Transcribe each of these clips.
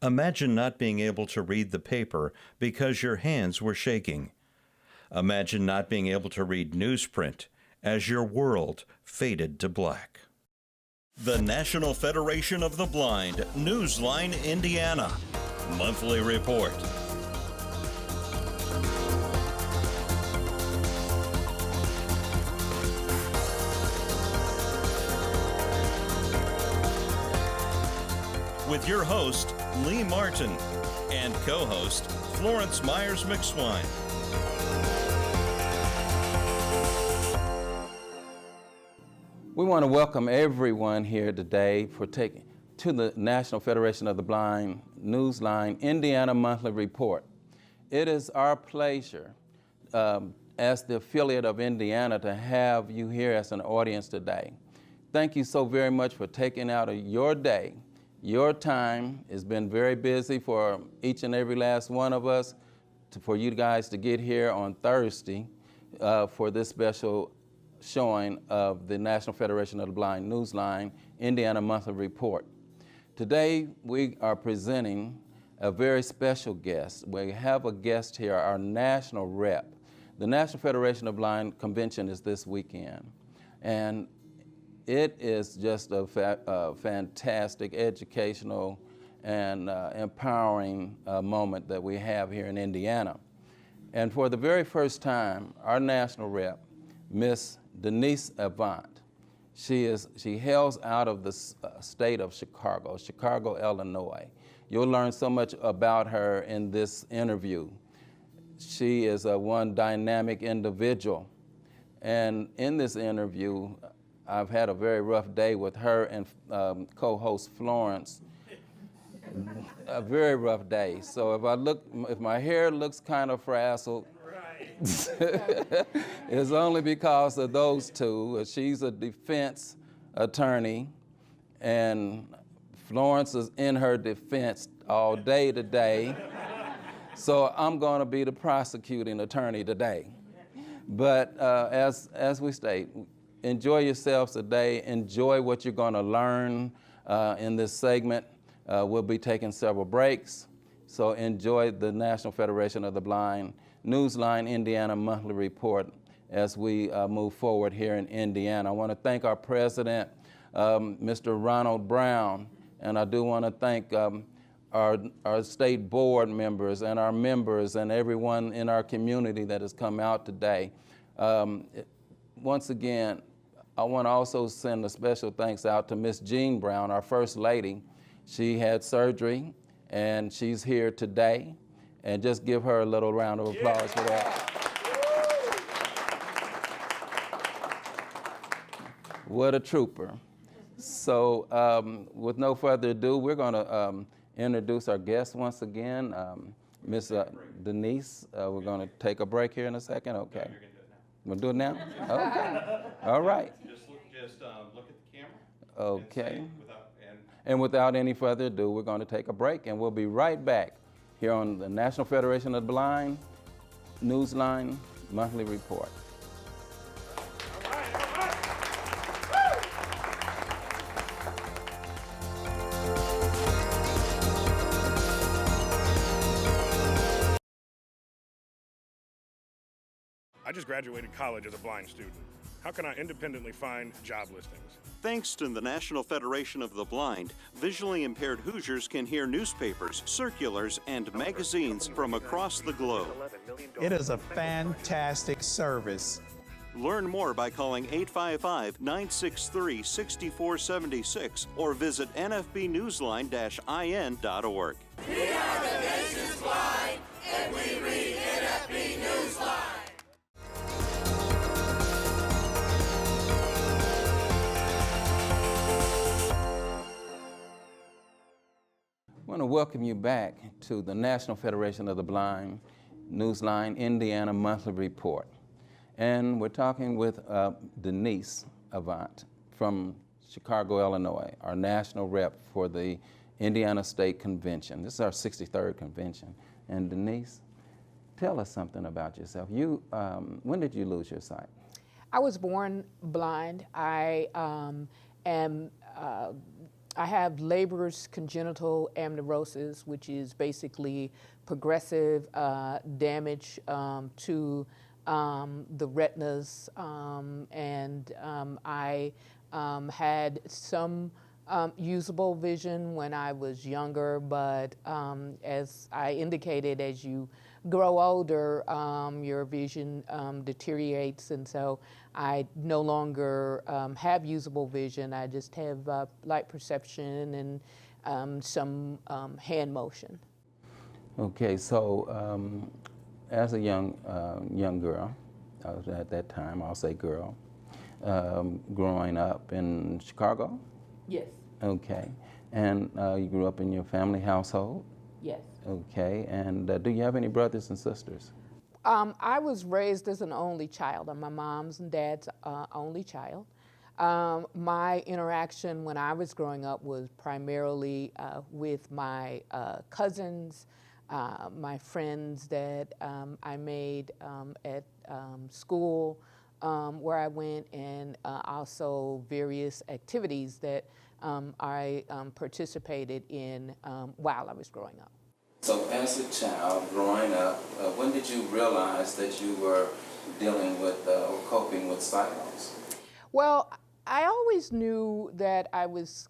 Imagine not being able to read the paper because your hands were shaking. Imagine not being able to read newsprint as your world faded to black. The National Federation of the Blind, Newsline, Indiana. Monthly Report. With your host, Lee Martin, and co-host, Florence Myers-McSwine. We want to welcome everyone here today for taking to the National Federation of the Blind Newsline Indiana Monthly Report. It is our pleasure as the affiliate of Indiana to have you here as an audience today. Thank you so very much for taking out of your day. Your time has been very busy for each and every last one of us, for you guys to get here on Thursday for this special showing of the National Federation of the Blind Newsline Indiana Monthly Report. Today we are presenting a very special guest. We have a guest here, our national rep. The National Federation of the Blind Convention is this weekend, and it is just a fantastic educational and empowering moment that we have here in Indiana. And for the very first time, our national rep, Miss Denise Avant, she hails out of the state of Chicago, Illinois. You'll learn so much about her in this interview. She is one dynamic individual. And in this interview, I've had a very rough day with her and co-host Florence. A very rough day. So if my hair looks kind of frazzled, it's only because of those two. She's a defense attorney, and Florence is in her defense all day today. So I'm going to be the prosecuting attorney today. But as we state, enjoy yourselves today. Enjoy what you're going to learn in this segment. We'll be taking several breaks. So enjoy the National Federation of the Blind Newsline Indiana Monthly Report as we move forward here in Indiana. I want to thank our president, Mr. Ronald Brown, and I do want to thank our state board members and our members and everyone in our community that has come out today. Once again, I want to also send a special thanks out to Miss Jean Brown, our First Lady. She had surgery, and she's here today. And just give her a little round of applause for that. What a trooper. So with no further ado, we're going to introduce our guest once again, Miss Denise. We're going to take a break here in a second. Okay. We'll do it now? Okay. All right. Just look at the camera. Okay. And without any further ado, we're going to take a break, and we'll be right back here on the National Federation of the Blind Newsline Monthly Report. I just graduated college as a blind student. How can I independently find job listings? Thanks to the National Federation of the Blind, visually impaired Hoosiers can hear newspapers, circulars, and magazines from across the globe. It is a fantastic service. Learn more by calling 855-963-6476 or visit nfbnewsline-in.org. We are the nation's blind, and we read NFB Newsline. I want to welcome you back to the National Federation of the Blind Newsline Indiana Monthly Report. And we're talking with Denise Avant from Chicago, Illinois, our national rep for the Indiana State Convention. This is our 63rd convention. And Denise, tell us something about yourself. When did you lose your sight? I was born blind. I am I have Leber's congenital amaurosis, which is basically progressive damage to the retinas, and I had some usable vision when I was younger, but as I indicated, as you grow older, your vision deteriorates, and so I no longer have usable vision. I just have light perception and some hand motion. Okay, so as a young girl, at that time, I'll say girl, growing up in Chicago? Yes. Okay, and you grew up in your family household? Yes. Okay, and do you have any brothers and sisters? I was raised as an only child. I'm my mom's and dad's only child. My interaction when I was growing up was primarily with my cousins, my friends that I made at school where I went, and also various activities that I participated in while I was growing up. So as a child growing up, when did you realize that you were dealing with or coping with sight loss? Well, I always knew that I was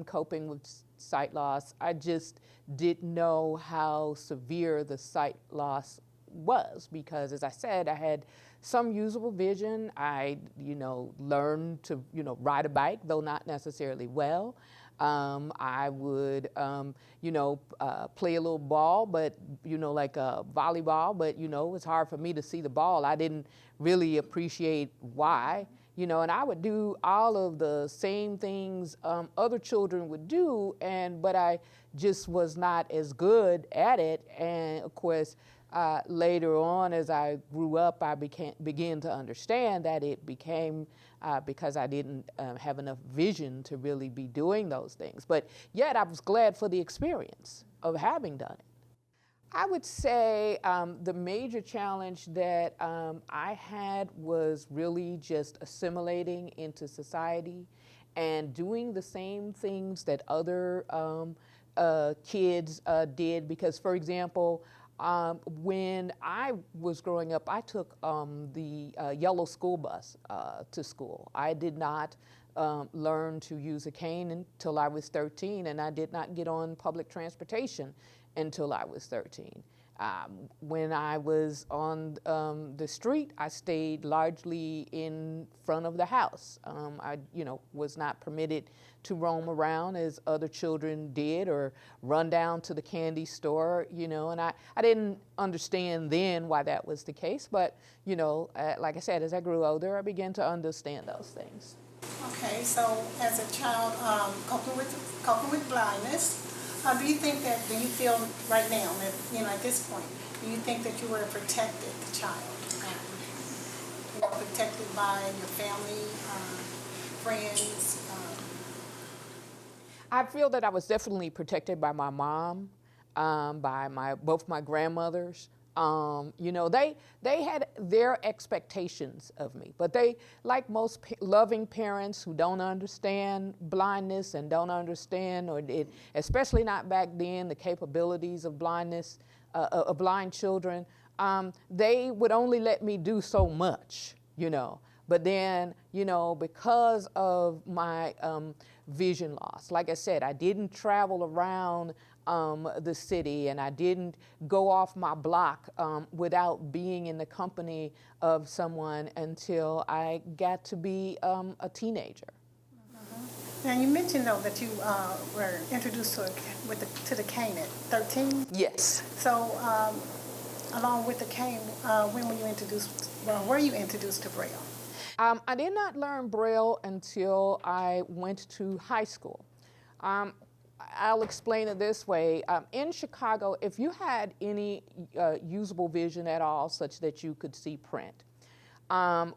coping with sight loss. I just didn't know how severe the sight loss was because, as I said, I had some usable vision. I, learned to, ride a bike, though not necessarily well. I would, play a little ball, but, like a volleyball, but, it's hard for me to see the ball. I didn't really appreciate why, and I would do all of the same things other children would do, but I just was not as good at it. And of course, later on, as I grew up, I began to understand that it became because I didn't have enough vision to really be doing those things. But yet I was glad for the experience of having done it. I would say the major challenge that I had was really just assimilating into society and doing the same things that other kids did. Because, for example, when I was growing up, I took the yellow school bus to school. I did not learn to use a cane until I was 13, and I did not get on public transportation until I was 13. When I was on the street, I stayed largely in front of the house. I, was not permitted to roam around as other children did or run down to the candy store, and I didn't understand then why that was the case, but, like I said, as I grew older, I began to understand those things. Okay, so as a child coping with blindness, do you feel right now, at this point, do you think that you were a protected child? You were protected by your family, friends? I feel that I was definitely protected by my mom, by both my grandmothers. They had their expectations of me, but they, like most loving parents who don't understand blindness and don't understand, especially not back then, the capabilities of blindness, of blind children, they would only let me do so much, But then, because of my vision loss, like I said, I didn't travel around the city, and I didn't go off my block without being in the company of someone until I got to be a teenager. Now, you mentioned, though, that you were introduced to the cane at 13? Yes. So, along with the cane, when were you introduced to Braille? I did not learn Braille until I went to high school. I'll explain it this way. In Chicago, if you had any usable vision at all, such that you could see print,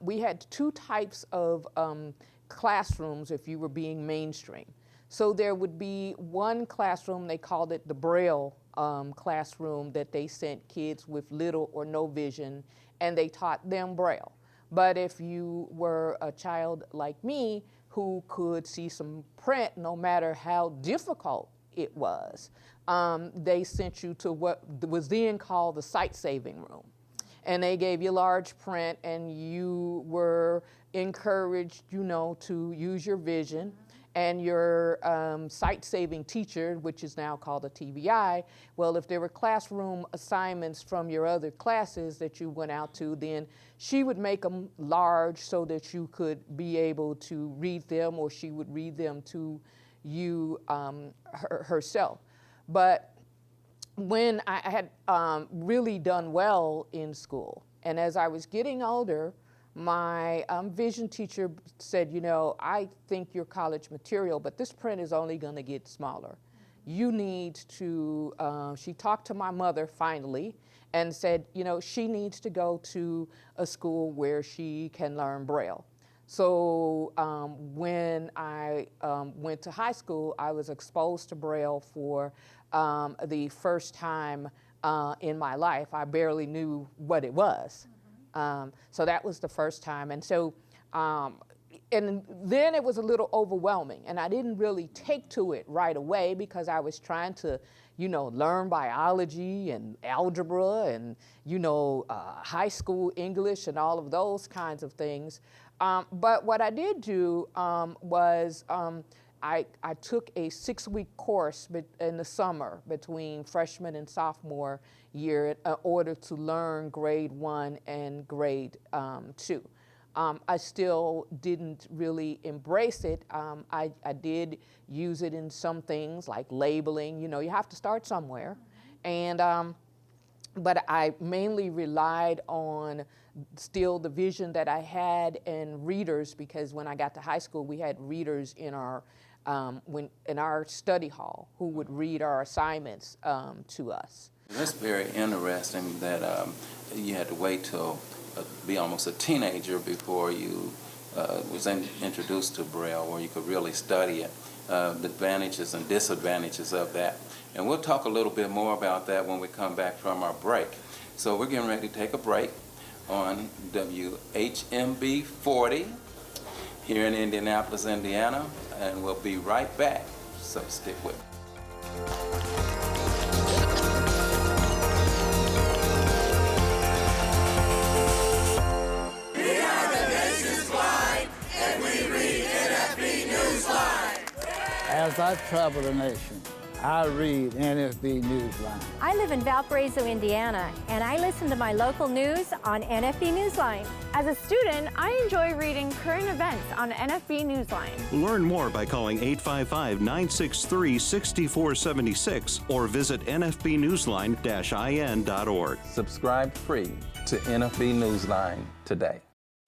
we had two types of classrooms if you were being mainstream. So there would be one classroom, they called it the Braille classroom, that they sent kids with little or no vision, and they taught them Braille. But if you were a child like me who could see some print no matter how difficult it was. They sent you to what was then called the sight saving room. And they gave you large print, and you were encouraged, you know, to use your vision. And your sight-saving teacher, which is now called a TVI, well, if there were classroom assignments from your other classes that you went out to, then she would make them large so that you could be able to read them, or she would read them to you herself. But when I had really done well in school, and as I was getting older, my vision teacher said, you know, I think you're college material, but this print is only going to get smaller. You need to, she talked to my mother finally and said, you know, she needs to go to a school where she can learn Braille. So when I went to high school, I was exposed to Braille for the first time in my life. I barely knew what it was. So that was the first time. And so, and then it was a little overwhelming, and I didn't really take to it right away because I was trying to, you know, learn biology and algebra and, you know, high school English and all of those kinds of things. But what I did do was I took a 6-week course in the summer between freshman and sophomore year in order to learn grade 1 and grade 2. I still didn't really embrace it. I did use it in some things like labeling. You know, you have to start somewhere. And, but I mainly relied on still the vision that I had and readers, because when I got to high school, we had readers in our in our study hall who would read our assignments to us. That's very interesting that you had to wait till be almost a teenager before you was introduced to Braille, where you could really study it, the advantages and disadvantages of that. And we'll talk a little bit more about that when we come back from our break. So we're getting ready to take a break on WHMB 40 here in Indianapolis, Indiana, and we'll be right back, so stick with me. We are the nation's blind, and we read NFB Newsline. As I travel the nation, I read NFB Newsline. I live in Valparaiso, Indiana, and I listen to my local news on NFB Newsline. As a student, I enjoy reading current events on NFB Newsline. Learn more by calling 855-963-6476 or visit nfbnewsline-in.org. Subscribe free to NFB Newsline today.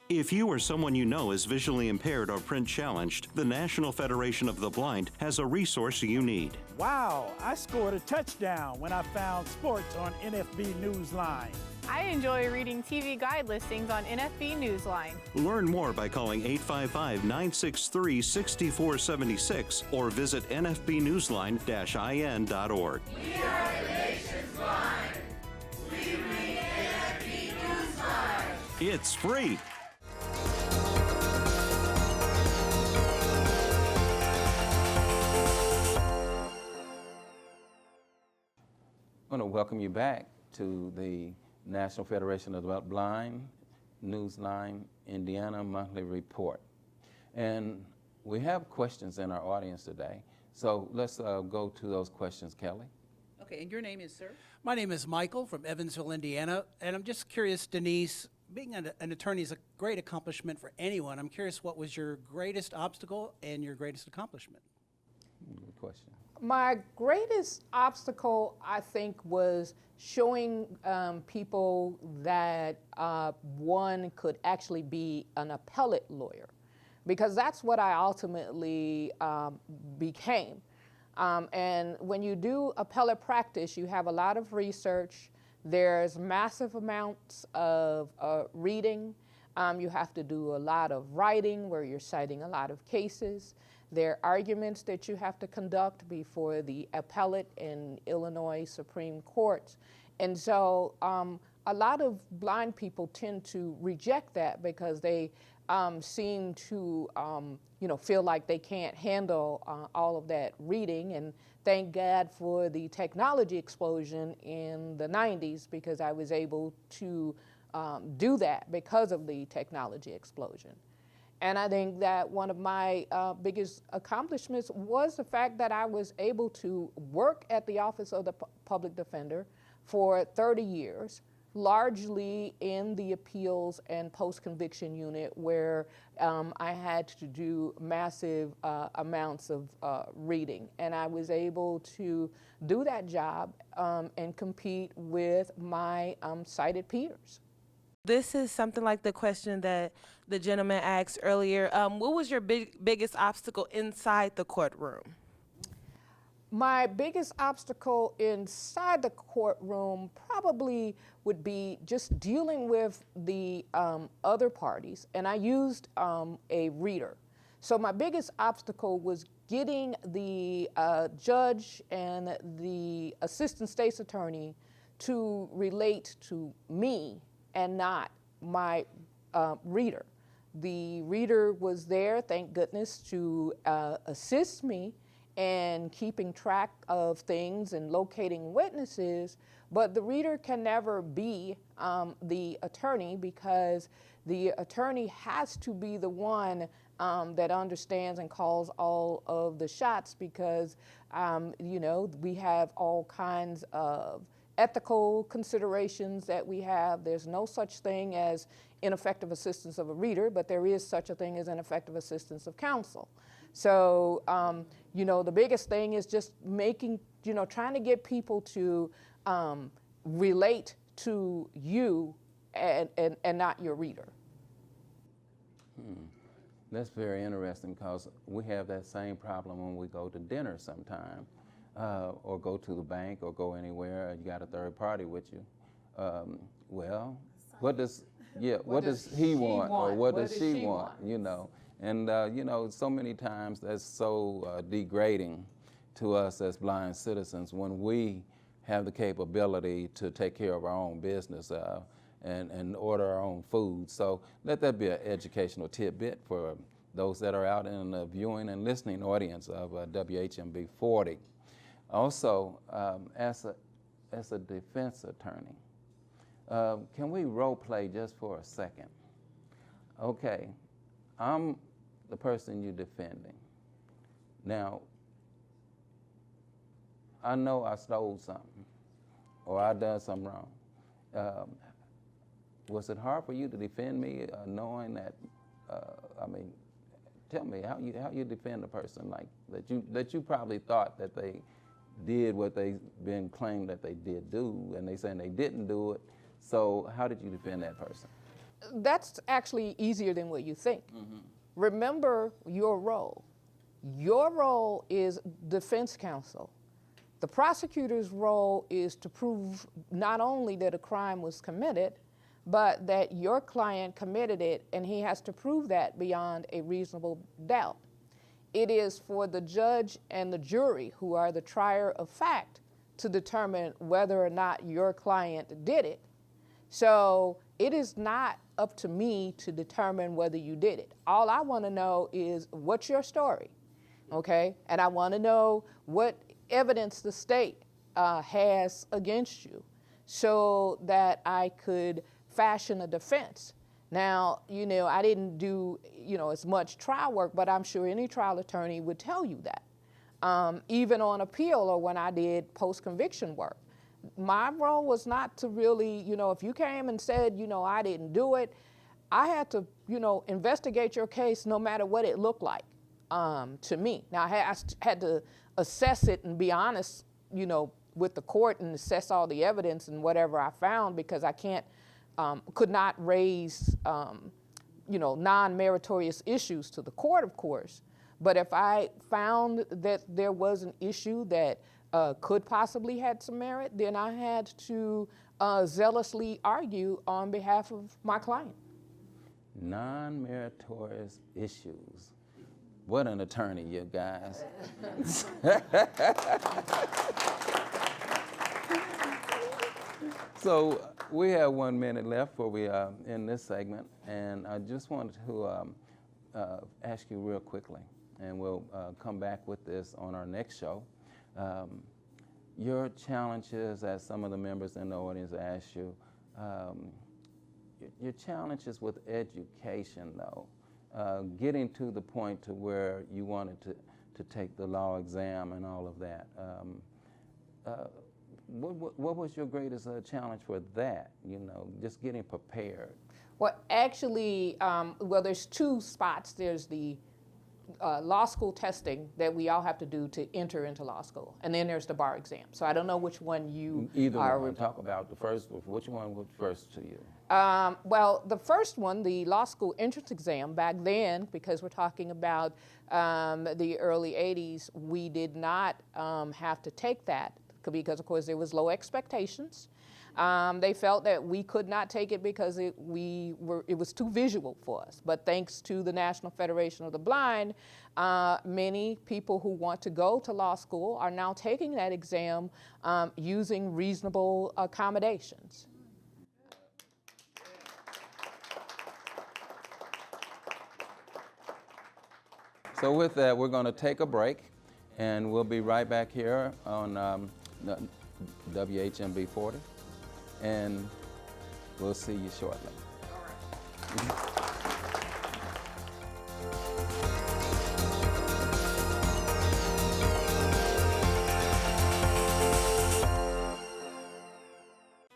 If you or someone you know is visually impaired or print challenged, the National Federation of the Blind has a resource you need. Wow, I scored a touchdown when I found sports on NFB Newsline. I enjoy reading TV guide listings on NFB Newsline. Learn more by calling 855-963-6476 or visit nfbnewsline-in.org. We are the nation's blind. We read NFB Newsline. It's free. I want to welcome you back to the National Federation of the Blind Newsline Indiana Monthly Report. And we have questions in our audience today. So let's go to those questions, Kelly. Okay, and your name is, sir? My name is Michael from Evansville, Indiana. And I'm just curious, Denise, being an attorney is a great accomplishment for anyone. I'm curious, what was your greatest obstacle and your greatest accomplishment? Good question. My greatest obstacle, I think, was showing people that one could actually be an appellate lawyer, because that's what I ultimately became. And when you do appellate practice, you have a lot of research. There's massive amounts of reading. You have to do a lot of writing where you're citing a lot of cases. There are arguments that you have to conduct before the appellate and Illinois Supreme Courts. And so a lot of blind people tend to reject that because they seem to, feel like they can't handle all of that reading. And thank God for the technology explosion in the 90s, because I was able to do that because of the technology explosion. And I think that one of my biggest accomplishments was the fact that I was able to work at the Office of the Public Defender for 30 years, largely in the appeals and post-conviction unit, where I had to do massive amounts of reading. And I was able to do that job and compete with my sighted peers. This is something like the question that the gentleman asked earlier. What was your biggest obstacle inside the courtroom? My biggest obstacle inside the courtroom probably would be just dealing with the other parties, and I used a reader. So my biggest obstacle was getting the judge and the assistant state's attorney to relate to me and not my reader. The reader was there, thank goodness, to assist me in keeping track of things and locating witnesses, but the reader can never be the attorney, because the attorney has to be the one that understands and calls all of the shots, because we have all kinds of ethical considerations that we have. There's no such thing as ineffective assistance of a reader, but there is such a thing as ineffective assistance of counsel. So, the biggest thing is just trying to get people to relate to you and not your reader. That's very interesting, because we have that same problem when we go to dinner sometime. Or go to the bank, or go anywhere, and you got a third party with you. What does he want, or what does she want? And so many times that's so degrading to us as blind citizens when we have the capability to take care of our own business and order our own food. So let that be an educational tidbit for those that are out in the viewing and listening audience of WHMB 40. Also, as a defense attorney, can we role play just for a second? Okay, I'm the person you're defending. Now, I know I stole something, or I done something wrong. Was it hard for you to defend me, knowing that? Tell me how you defend a person like that you probably thought that they did what they've been claimed that they did do, and they saying they didn't do it. So how did you defend that person? That's actually easier than what you think. Mm-hmm. Remember your role. Your role is defense counsel. The prosecutor's role is to prove not only that a crime was committed, but that your client committed it, and he has to prove that beyond a reasonable doubt. It is for the judge and the jury, who are the trier of fact, to determine whether or not your client did it. So it is not up to me to determine whether you did it. All I want to know is, what's your story, okay? And I want to know what evidence the state has against you, so that I could fashion a defense. Now, I didn't do, as much trial work, but I'm sure any trial attorney would tell you that. Even on appeal, or when I did post-conviction work, my role was not to really, if you came and said, I didn't do it, I had to, investigate your case no matter what it looked like to me. Now, I had to assess it and be honest, with the court, and assess all the evidence and whatever I found, because I could not raise, non-meritorious issues to the court, of course. But if I found that there was an issue that could possibly had some merit, then I had to zealously argue on behalf of my client. Non-meritorious issues. What an attorney, you guys. So We have 1 minute left before we end this segment, and I just wanted to ask you real quickly, and we'll come back with this on our next show. Your challenges, as some of the members in the audience asked you, your challenges with education, though, getting to the point to where you wanted to take the law exam and all of that. What was your greatest challenge for that, you know, just getting prepared? Well, actually, well, there's two spots. There's the law school testing that we all have to do to enter into law school, and then there's the bar exam. So I don't know which one you Either are. one. Talk about the first. Which one was first to you? Well, the first one, the law school entrance exam, back then, because we're talking about the early 80s, we did not have to take that because, of course, there was low expectations. They felt that we could not take it because it was too visual for us. But thanks to the National Federation of the Blind, many people who want to go to law school are now taking that exam using reasonable accommodations. So with that, we're going to take a break, and we'll be right back here on WHMB 40, and we'll see you shortly.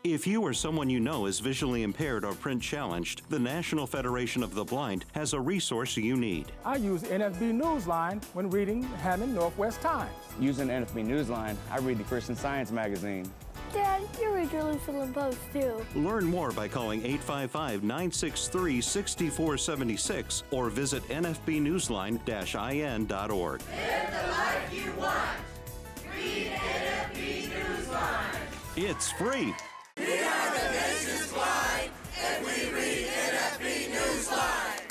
If you or someone you know is visually impaired or print challenged, the National Federation of the Blind has a resource you need. I use NFB Newsline when reading Hammond Northwest Times. Using NFB Newsline, I read the Christian Science magazine. Dad, you read Jerusalem Post too. Learn more by calling 855-963-6476 or visit nfbnewsline-in.org. Live the life you want. Read NFB Newsline. It's free. We are the nation's blind, and we read NFB Newsline.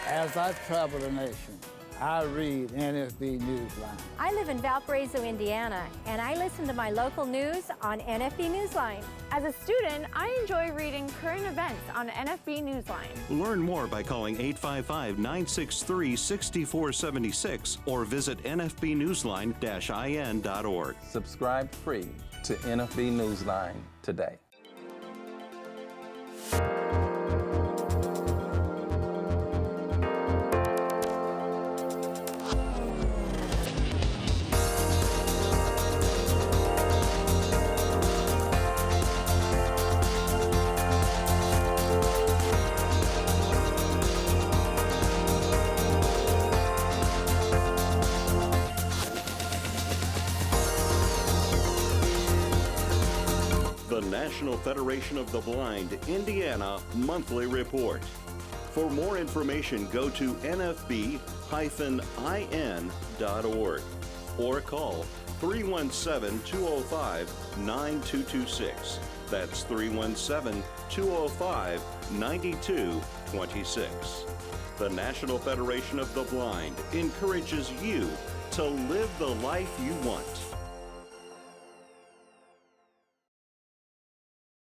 As I travel the nation, I read NFB Newsline. I live in Valparaiso, Indiana, and I listen to my local news on NFB Newsline. As a student, I enjoy reading current events on NFB Newsline. Learn more by calling 855-963-6476 or visit nfbnewsline-in.org. Subscribe free to NFB Newsline today. National Federation of the Blind Indiana Monthly Report. For more information, go to nfb-in.org or call 317-205-9226. That's 317-205-9226. The National Federation of the Blind encourages you to live the life you want.